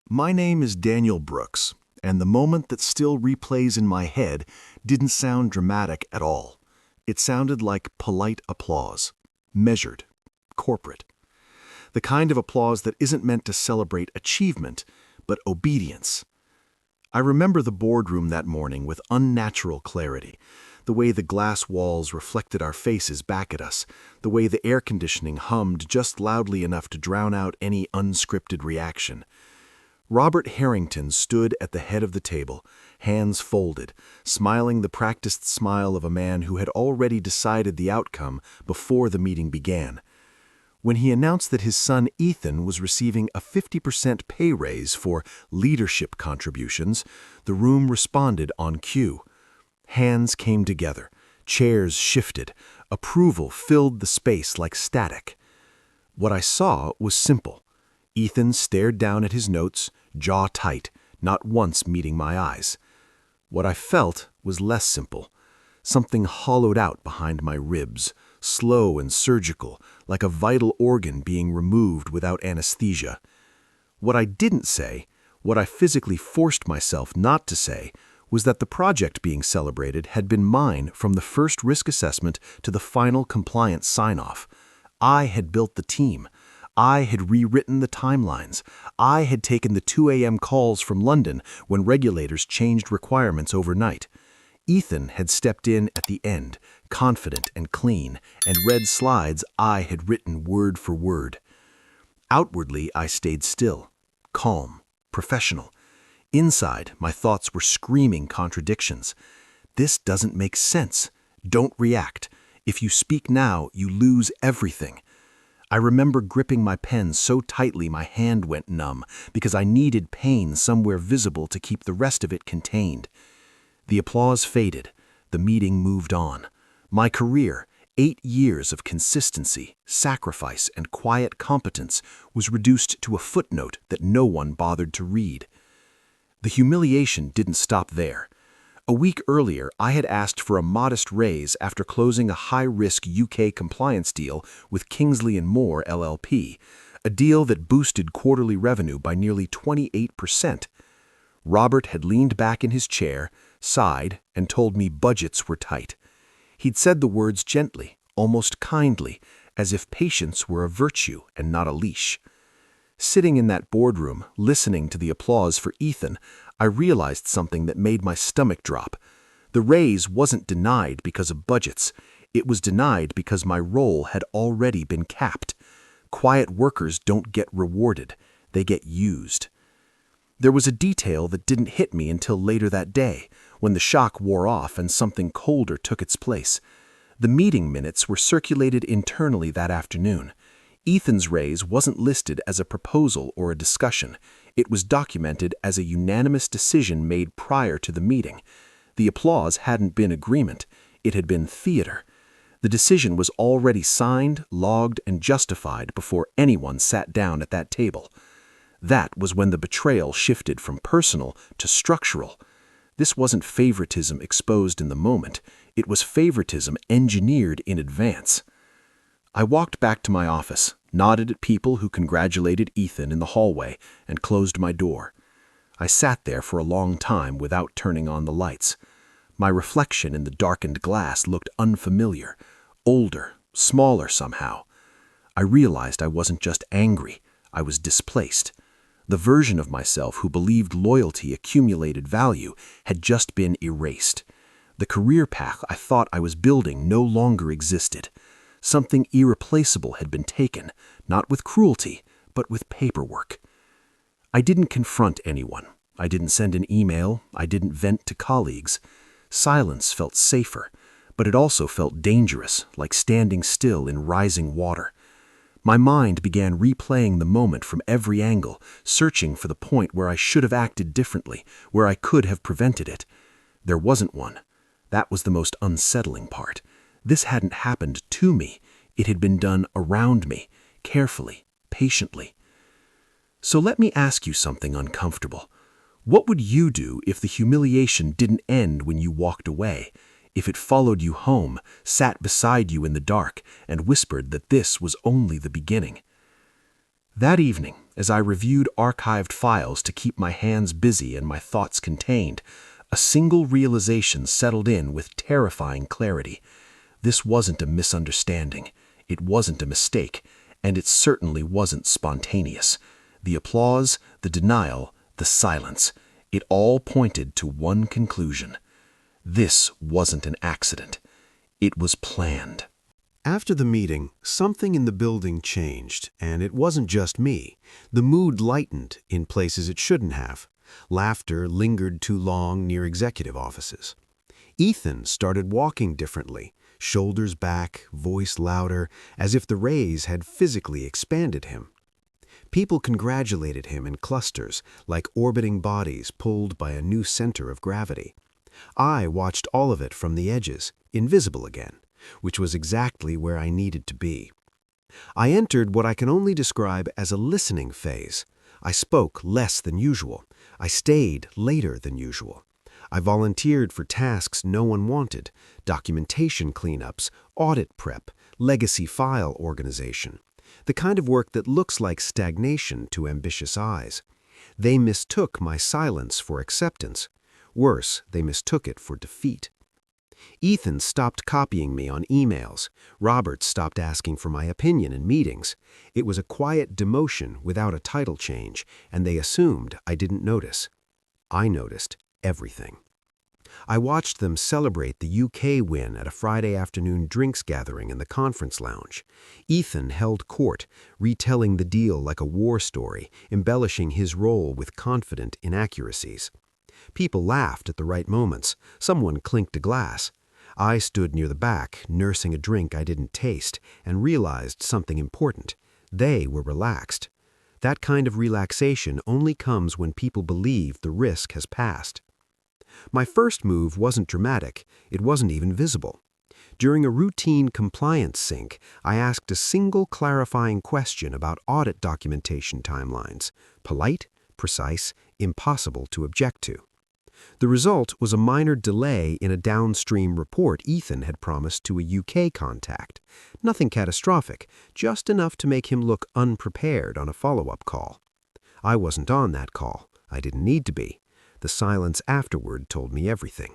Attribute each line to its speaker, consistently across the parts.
Speaker 1: My name is Daniel Brooks, and the moment that still replays in my head didn't sound dramatic at all. It sounded like polite applause, measured, corporate. The kind of applause that isn't meant to celebrate achievement, but obedience. I remember the boardroom that morning with unnatural clarity, the way the glass walls reflected our faces back at us, the way the air conditioning hummed just loudly enough to drown out any unscripted reaction. Robert Harrington stood at the head of the table, hands folded, smiling the practiced smile of a man who had already decided the outcome before the meeting began. When he announced that his son Ethan was receiving a 50% pay raise for leadership contributions, the room responded on cue. Hands came together, chairs shifted, approval filled the space like static. What I saw was simple. Ethan stared down at his notes, jaw tight, not once meeting my eyes. What I felt was less simple. Something hollowed out behind my ribs, slow and surgical, like a vital organ being removed without anesthesia. What I didn't say, what I physically forced myself not to say, was that the project being celebrated had been mine from the first risk assessment to the final compliance sign-off. I had built the team. I had rewritten the timelines. I had taken the 2 a.m. calls from London when regulators changed requirements overnight. Ethan had stepped in at the end, confident and clean, and read slides I had written word for word. Outwardly, I stayed still, calm, professional. Inside, my thoughts were screaming contradictions. This doesn't make sense. Don't react. If you speak now, you lose everything. I remember gripping my pen so tightly my hand went numb because I needed pain somewhere visible to keep the rest of it contained. The applause faded. The meeting moved on. My career, 8 years of consistency, sacrifice, and quiet competence, was reduced to a footnote that no one bothered to read. The humiliation didn't stop there. A week earlier, I had asked for a modest raise after closing a high-risk UK compliance deal with Kingsley & Moore LLP, a deal that boosted quarterly revenue by nearly 28%. Robert had leaned back in his chair, sighed, and told me budgets were tight. He'd said the words gently, almost kindly, as if patience were a virtue and not a leash. Sitting in that boardroom, listening to the applause for Ethan, I realized something that made my stomach drop. The raise wasn't denied because of budgets. It was denied because my role had already been capped. Quiet workers don't get rewarded. They get used. There was a detail that didn't hit me until later that day, when the shock wore off and something colder took its place. The meeting minutes were circulated internally that afternoon. Ethan's raise wasn't listed as a proposal or a discussion. It was documented as a unanimous decision made prior to the meeting. The applause hadn't been agreement. It had been theater. The decision was already signed, logged, and justified before anyone sat down at that table. That was when the betrayal shifted from personal to structural. This wasn't favoritism exposed in the moment. It was favoritism engineered in advance. I walked back to my office, nodded at people who congratulated Ethan in the hallway, and closed my door. I sat there for a long time without turning on the lights. My reflection in the darkened glass looked unfamiliar, older, smaller somehow. I realized I wasn't just angry, I was displaced. The version of myself who believed loyalty accumulated value had just been erased. The career path I thought I was building no longer existed. Something irreplaceable had been taken, not with cruelty, but with paperwork. I didn't confront anyone. I didn't send an email. I didn't vent to colleagues. Silence felt safer, but it also felt dangerous, like standing still in rising water. My mind began replaying the moment from every angle, searching for the point where I should have acted differently, where I could have prevented it. There wasn't one. That was the most unsettling part. This hadn't happened to me. It had been done around me, carefully, patiently. So let me ask you something uncomfortable. What would you do if the humiliation didn't end when you walked away? If it followed you home, sat beside you in the dark, and whispered that this was only the beginning? That evening, as I reviewed archived files to keep my hands busy and my thoughts contained, a single realization settled in with terrifying clarity. This wasn't a misunderstanding, it wasn't a mistake, and it certainly wasn't spontaneous. The applause, the denial, the silence, it all pointed to one conclusion. This wasn't an accident. It was planned.
Speaker 2: After the meeting, something in the building changed, and it wasn't just me. The mood lightened in places it shouldn't have. Laughter lingered too long near executive offices. Ethan started walking differently, shoulders back, voice louder, as if the raise had physically expanded him. People congratulated him in clusters, like orbiting bodies pulled by a new center of gravity. I watched all of it from the edges, invisible again, which was exactly where I needed to be. I entered what I can only describe as a listening phase. I spoke less than usual. I stayed later than usual. I volunteered for tasks no one wanted: documentation cleanups, audit prep, legacy file organization. The kind of work that looks like stagnation to ambitious eyes. They mistook my silence for acceptance. Worse, they mistook it for defeat. Ethan stopped copying me on emails. Robert stopped asking for my opinion in meetings. It was a quiet demotion without a title change, and they assumed I didn't notice. I noticed everything. I watched them celebrate the UK win at a Friday afternoon drinks gathering in the conference lounge. Ethan held court, retelling the deal like a war story, embellishing his role with confident inaccuracies. People laughed at the right moments. Someone clinked a glass. I stood near the back, nursing a drink I didn't taste, and realized something important. They were relaxed. That kind of relaxation only comes when people believe the risk has passed. My first move wasn't dramatic. It wasn't even visible. During a routine compliance sync, I asked a single clarifying question about audit documentation timelines. Polite, precise, impossible to object to. The result was a minor delay in a downstream report Ethan had promised to a UK contact. Nothing catastrophic, just enough to make him look unprepared on a follow-up call. I wasn't on that call. I didn't need to be. The silence afterward told me everything.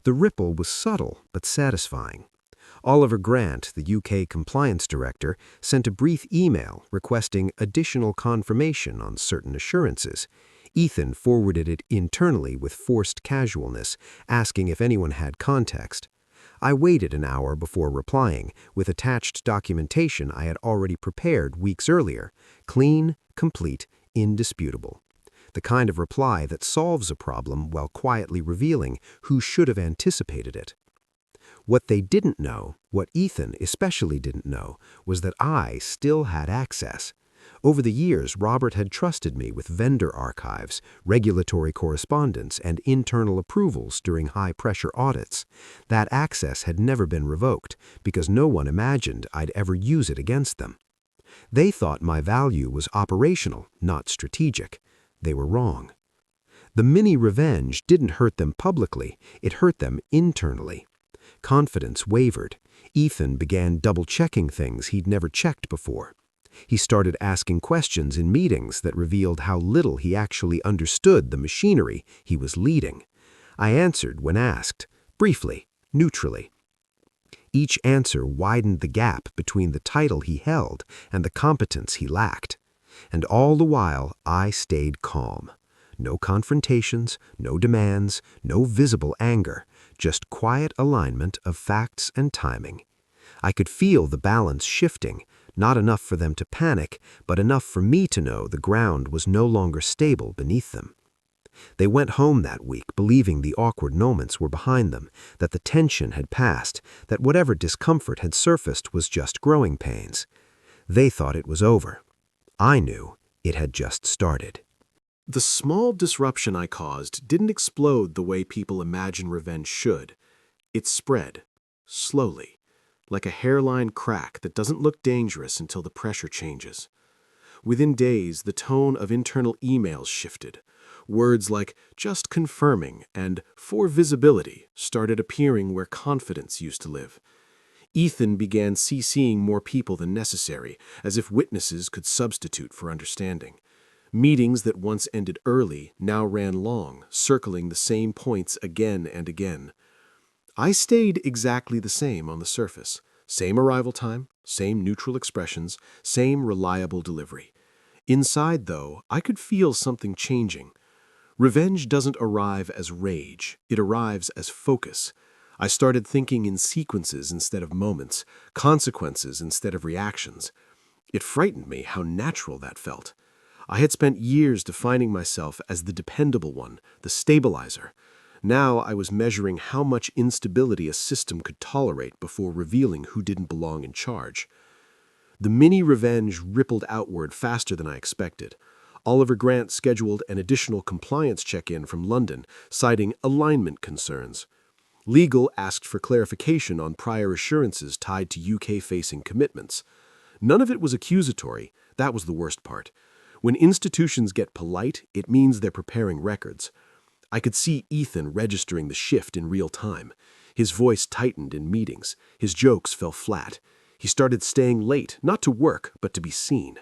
Speaker 2: The ripple was subtle but satisfying. Oliver Grant, the UK compliance director, sent a brief email requesting additional confirmation on certain assurances. Ethan forwarded it internally with forced casualness, asking if anyone had context. I waited an hour before replying, with attached documentation I had already prepared weeks earlier. Clean, complete, indisputable. The kind of reply that solves a problem while quietly revealing who should have anticipated it. What they didn't know, what Ethan especially didn't know, was that I still had access. Over the years, Robert had trusted me with vendor archives, regulatory correspondence, and internal approvals during high-pressure audits. That access had never been revoked, because no one imagined I'd ever use it against them. They thought my value was operational, not strategic. They were wrong. The mini-revenge didn't hurt them publicly, it hurt them internally. Confidence wavered. Ethan began double-checking things he'd never checked before. He started asking questions in meetings that revealed how little he actually understood the machinery he was leading. I answered when asked, briefly, neutrally. Each answer widened the gap between the title he held and the competence he lacked. And all the while, I stayed calm. No confrontations, no demands, no visible anger, just quiet alignment of facts and timing. I could feel the balance shifting, not enough for them to panic, but enough for me to know the ground was no longer stable beneath them. They went home that week believing the awkward moments were behind them, that the tension had passed, that whatever discomfort had surfaced was just growing pains. They thought it was over. I knew it had just started.
Speaker 1: The small disruption I caused didn't explode the way people imagine revenge should. It spread, slowly, like a hairline crack that doesn't look dangerous until the pressure changes. Within days, the tone of internal emails shifted. Words like "just confirming" and "for visibility" started appearing where confidence used to live.
Speaker 2: Ethan began CCing more people than necessary, as if witnesses could substitute for understanding. Meetings that once ended early now ran long, circling the same points again and again. I stayed exactly the same on the surface. Same arrival time, same neutral expressions, same reliable delivery. Inside, though, I could feel something changing. Revenge doesn't arrive as rage, it arrives as focus. I started thinking in sequences instead of moments, consequences instead of reactions. It frightened me how natural that felt. I had spent years defining myself as the dependable one, the stabilizer. Now I was measuring how much instability a system could tolerate before revealing who didn't belong in charge. The mini-revenge rippled outward faster than I expected. Oliver Grant scheduled an additional compliance check-in from London, citing alignment concerns. Legal asked for clarification on prior assurances tied to UK-facing commitments. None of it was accusatory. That was the worst part. When institutions get polite, it means they're preparing records. I could see Ethan registering the shift in real time. His voice tightened in meetings. His jokes fell flat. He started staying late, not to work, but to be seen.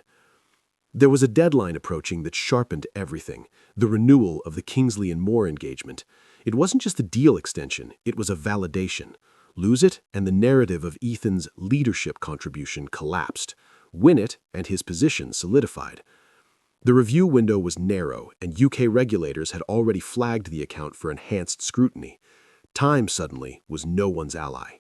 Speaker 2: There was a deadline approaching that sharpened everything, the renewal of the Kingsley and Moore engagement. It wasn't just a deal extension, it was a validation. Lose it, and the narrative of Ethan's leadership contribution collapsed. Win it, and his position solidified. The review window was narrow, and UK regulators had already flagged the account for enhanced scrutiny. Time, suddenly, was no one's ally.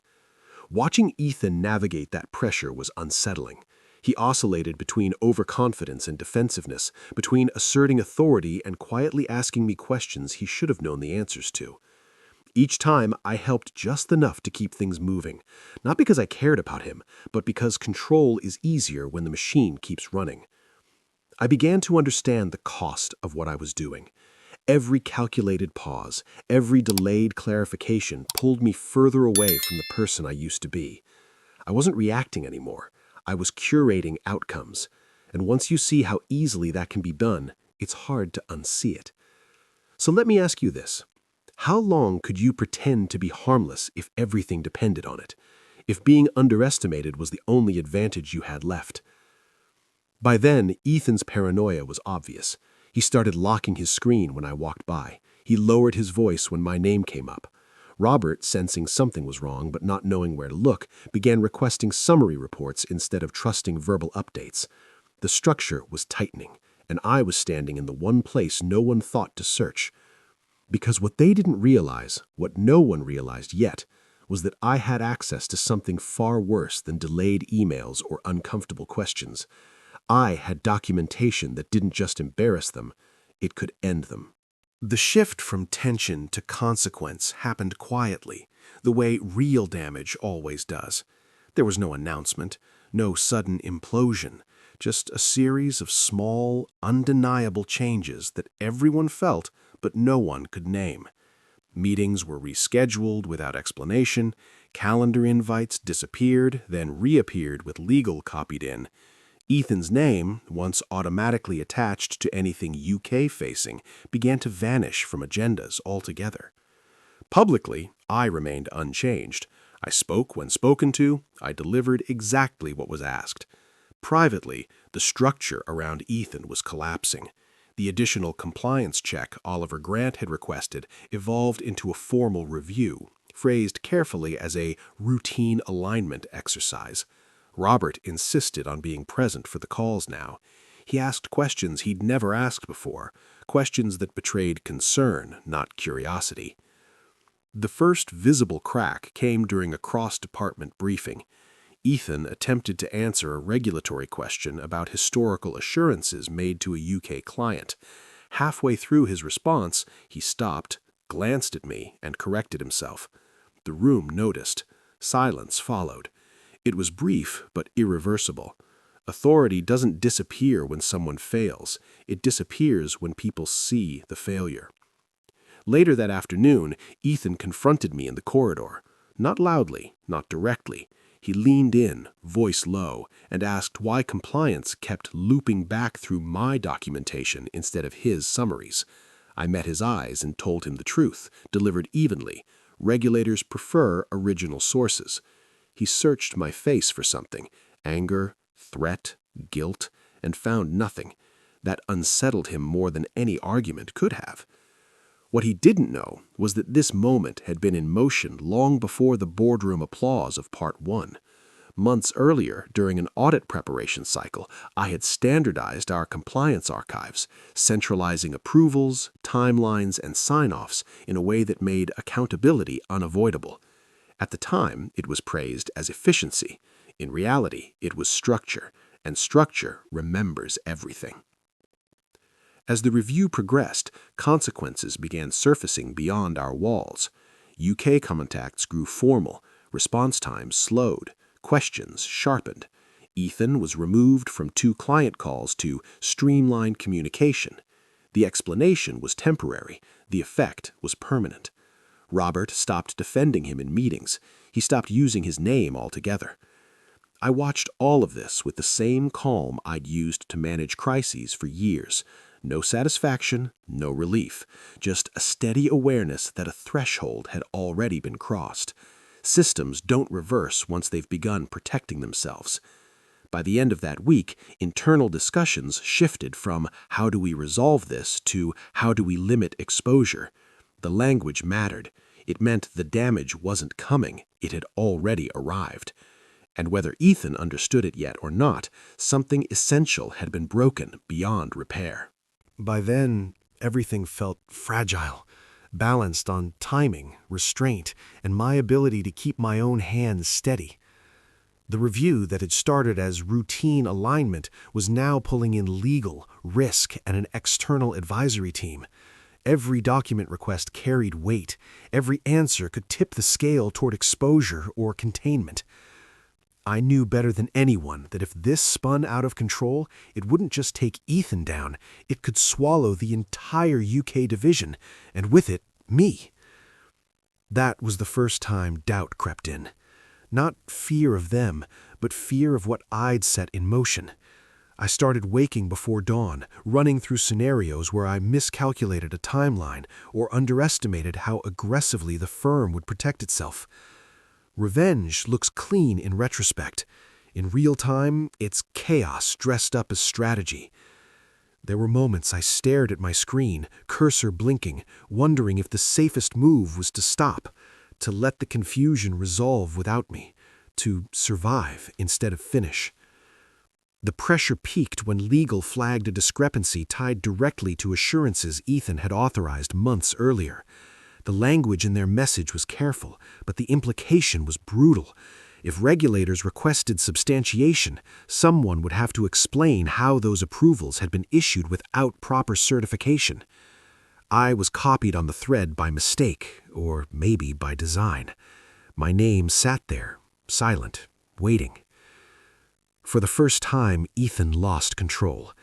Speaker 2: Watching Ethan navigate that pressure was unsettling. He oscillated between overconfidence and defensiveness, between asserting authority and quietly asking me questions he should have known the answers to. Each time, I helped just enough to keep things moving, not because I cared about him, but because control is easier when the machine keeps running. I began to understand the cost of what I was doing. Every calculated pause, every delayed clarification pulled me further away from the person I used to be. I wasn't reacting anymore. I was curating outcomes. And once you see how easily that can be done, it's hard to unsee it. So let me ask you this. How long could you pretend to be harmless if everything depended on it? If being underestimated was the only advantage you had left? By then, Ethan's paranoia was obvious. He started locking his screen when I walked by. He lowered his voice when my name came up. Robert, sensing something was wrong but not knowing where to look, began requesting summary reports instead of trusting verbal updates. The structure was tightening, and I was standing in the one place no one thought to search. Because what they didn't realize, what no one realized yet, was that I had access to something far worse than delayed emails or uncomfortable questions. I had documentation that didn't just embarrass them, it could end them. The shift from tension to consequence happened quietly, the way real damage always does. There was no announcement, no sudden implosion, just a series of small, undeniable changes that everyone felt but no one could name. Meetings were rescheduled without explanation, calendar invites disappeared, then reappeared with legal copied in. Ethan's name, once automatically attached to anything UK-facing, began to vanish from agendas altogether. Publicly, I remained unchanged. I spoke when spoken to, I delivered exactly what was asked. Privately, the structure around Ethan was collapsing. The additional compliance check Oliver Grant had requested evolved into a formal review, phrased carefully as a routine alignment exercise. Robert insisted on being present for the calls now. He asked questions he'd never asked before, questions that betrayed concern, not curiosity. The first visible crack came during a cross-department briefing. Ethan attempted to answer a regulatory question about historical assurances made to a UK client. Halfway through his response, he stopped, glanced at me, and corrected himself. The room noticed. Silence followed. It was brief, but irreversible. Authority doesn't disappear when someone fails. It disappears when people see the failure. Later that afternoon, Ethan confronted me in the corridor. Not loudly, not directly. He leaned in, voice low, and asked why compliance kept looping back through my documentation instead of his summaries. I met his eyes and told him the truth, delivered evenly. Regulators prefer original sources.
Speaker 3: He searched my face for something, anger, threat, guilt, and found nothing. That unsettled him more than any argument could have. What he didn't know was that this moment had been in motion long before the boardroom applause of Part 1. Months earlier, during an audit preparation cycle, I had standardized our compliance archives, centralizing approvals, timelines, and sign-offs in a way that made accountability unavoidable. At the time, it was praised as efficiency. In reality, it was structure, and structure remembers everything. As the review progressed, consequences began surfacing beyond our walls. UK contacts grew formal, response times slowed, questions sharpened. Ethan was removed from 2 client calls to streamline communication. The explanation was temporary, the effect was permanent. Robert stopped defending him in meetings. He stopped using his name altogether. I watched all of this with the same calm I'd used to manage crises for years. No satisfaction, no relief, just a steady awareness that a threshold had already been crossed. Systems don't reverse once they've begun protecting themselves. By the end of that week, internal discussions shifted from how do we resolve this to how do we limit exposure. The language mattered. It meant the damage wasn't coming, it had already arrived. And whether Ethan understood it yet or not, something essential had been broken beyond repair.
Speaker 2: By then, everything felt fragile, balanced on timing, restraint, and my ability to keep my own hands steady. The review that had started as routine alignment was now pulling in legal, risk, and an external advisory team. Every document request carried weight. Every answer could tip the scale toward exposure or containment. I knew better than anyone that if this spun out of control, it wouldn't just take Ethan down, it could swallow the entire UK division, and with it, me. That was the first time doubt crept in. Not fear of them, but fear of what I'd set in motion. I started waking before dawn, running through scenarios where I miscalculated a timeline or underestimated how aggressively the firm would protect itself. Revenge looks clean in retrospect. In real time, it's chaos dressed up as strategy. There were moments I stared at my screen, cursor blinking, wondering if the safest move was to stop, to let the confusion resolve without me, to survive instead of finish. The pressure peaked when legal flagged a discrepancy tied directly to assurances Ethan had authorized months earlier. The language in their message was careful, but the implication was brutal. If regulators requested substantiation, someone would have to explain how those approvals had been issued without proper certification. I was copied on the thread by mistake, or maybe by design. My name sat there, silent, waiting. For the first time, Ethan lost control.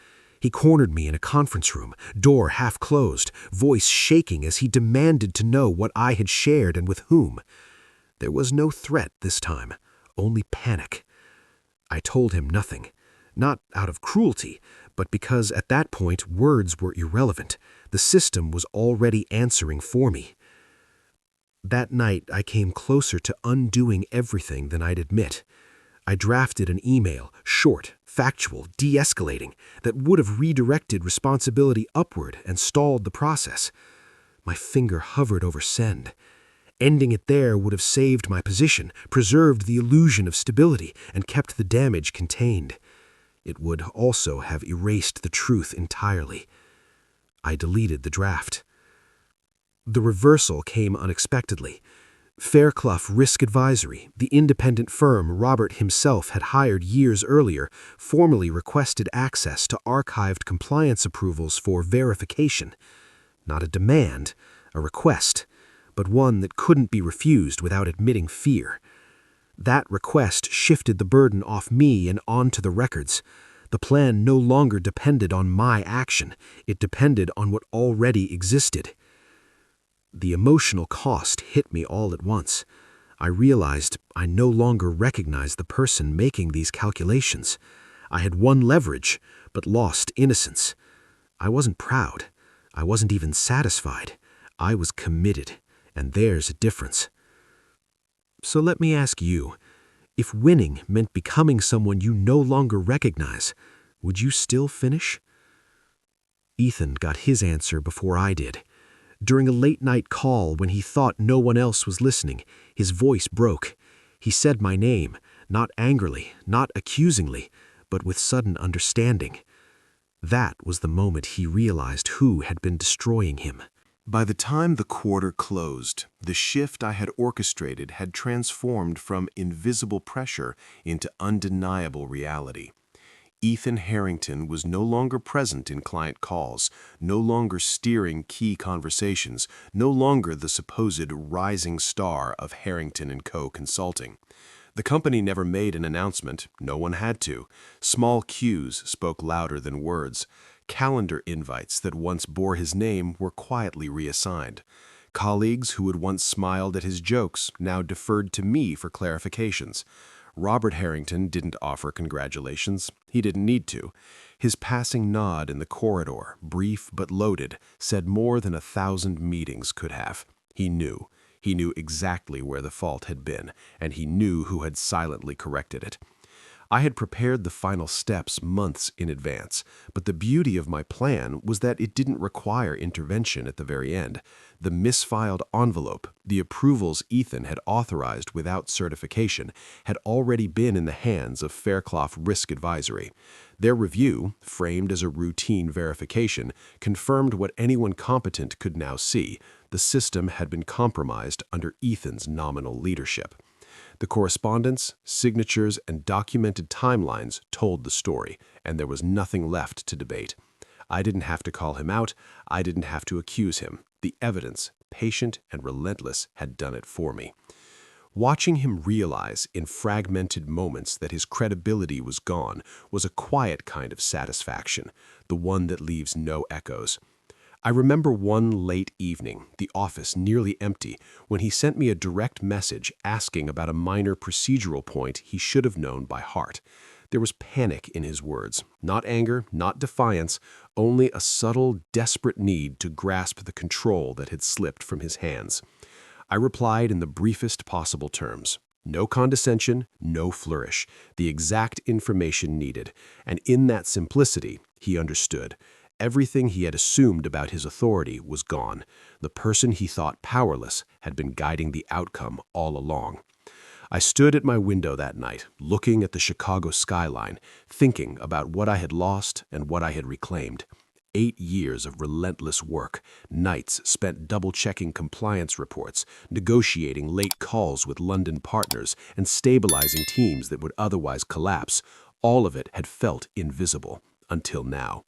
Speaker 2: He cornered me in a conference room, door half closed, voice shaking as he demanded to know what I had shared and with whom. There was no threat this time, only panic. I told him nothing, not out of cruelty, but because at that point words were irrelevant. The system was already answering for me. That night I came closer to undoing everything than I'd admit. I drafted an email, short, factual, de-escalating, that would have redirected responsibility upward and stalled the process. My finger hovered over send. Ending it there would have saved my position, preserved the illusion of stability, and kept the damage contained. It would also have erased the truth entirely. I deleted the draft. The reversal came unexpectedly. Fairclough Risk Advisory, the independent firm Robert himself had hired years earlier, formally requested access to archived compliance approvals for verification. Not a demand, a request, but one that couldn't be refused without admitting fear. That request shifted the burden off me and onto the records. The plan no longer depended on my action, it depended on what already existed. The emotional cost hit me all at once. I realized I no longer recognized the person making these calculations. I had won leverage, but lost innocence. I wasn't proud. I wasn't even satisfied. I was committed, and there's a difference. So let me ask you, If winning meant becoming someone you no longer recognize, would you still finish? Ethan got his answer before I did. During a late-night call when he thought no one else was listening, his voice broke. He said my name, not angrily, not accusingly, but with sudden understanding. That was the moment he realized who had been destroying him.
Speaker 4: By the time the quarter closed, the shift I had orchestrated had transformed from invisible pressure into undeniable reality. Ethan Harrington was no longer present in client calls, no longer steering key conversations, no longer the supposed rising star of Harrington & Co. Consulting. The company never made an announcement, no one had to. Small cues spoke louder than words. Calendar invites that once bore his name were quietly reassigned. Colleagues who had once smiled at his jokes now deferred to me for clarifications. Robert Harrington didn't offer congratulations. He didn't need to. His passing nod in the corridor, brief but loaded, said more than 1,000 meetings could have. He knew. He knew exactly where the fault had been, and he knew who had silently corrected it. I had prepared the final steps months in advance, but the beauty of my plan was that it didn't require intervention at the very end. The misfiled envelope, the approvals Ethan had authorized without certification, had already been in the hands of Fairclough Risk Advisory. Their review, framed as a routine verification, confirmed what anyone competent could now see. The system had been compromised under Ethan's nominal leadership. The correspondence, signatures, and documented timelines told the story, and there was nothing left to debate. I didn't have to call him out. I didn't have to accuse him. The evidence, patient and relentless, had done it for me. Watching him realize in fragmented moments that his credibility was gone was a quiet kind of satisfaction, the one that leaves no echoes. I remember one late evening, the office nearly empty, when he sent me a direct message asking about a minor procedural point he should have known by heart. There was panic in his words, not anger, not defiance, only a subtle, desperate need to grasp the control that had slipped from his hands. I replied in the briefest possible terms. No condescension, no flourish, the exact information needed, and in that simplicity, he understood. Everything he had assumed about his authority was gone. The person he thought powerless had been guiding the outcome all along. I stood at my window that night, looking at the Chicago skyline, thinking about what I had lost and what I had reclaimed. 8 years of relentless work, nights spent double-checking compliance reports, negotiating late calls with London partners, and stabilizing teams that would otherwise collapse. All of it had felt invisible, until now.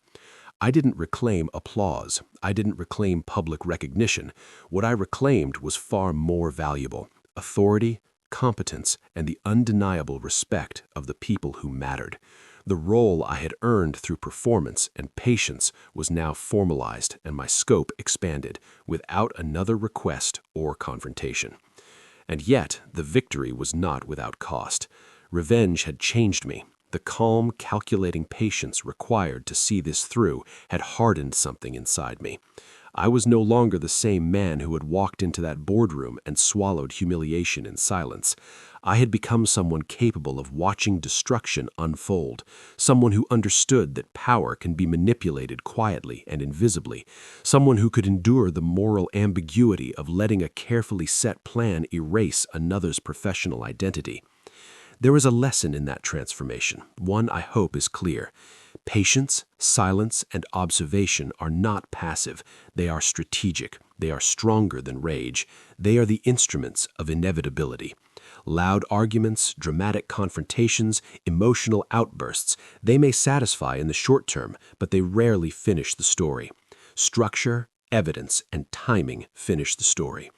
Speaker 4: I didn't reclaim applause. I didn't reclaim public recognition. What I reclaimed was far more valuable: authority, competence, and the undeniable respect of the people who mattered. The role I had earned through performance and patience was now formalized and my scope expanded, without another request or confrontation. And yet, the victory was not without cost. Revenge had changed me. The calm, calculating patience required to see this through had hardened something inside me. I was no longer the same man who had walked into that boardroom and swallowed humiliation in silence. I had become someone capable of watching destruction unfold, someone who understood that power can be manipulated quietly and invisibly, someone who could endure the moral ambiguity of letting a carefully set plan erase another's professional identity. There is a lesson in that transformation, one I hope is clear. Patience, silence, and observation are not passive. They are strategic. They are stronger than rage. They are the instruments of inevitability. Loud arguments, dramatic confrontations, emotional outbursts, they may satisfy in the short term, but they rarely finish the story. Structure, evidence, and timing finish the story.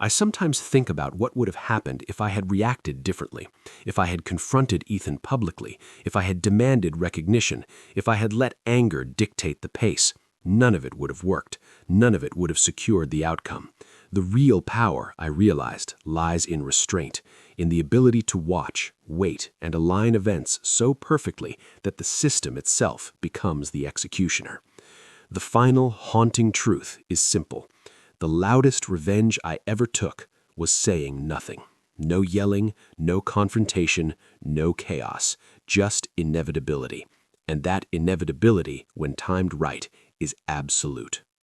Speaker 4: I sometimes think about what would have happened if I had reacted differently, if I had confronted Ethan publicly, if I had demanded recognition, if I had let anger dictate the pace. None of it would have worked. None of it would have secured the outcome. The real power, I realized, lies in restraint, in the ability to watch, wait, and align events so perfectly that the system itself becomes the executioner. The final, haunting truth is simple. The loudest revenge I ever took was saying nothing.
Speaker 3: No yelling, no confrontation, no chaos, just inevitability. And that inevitability, when timed right, is absolute.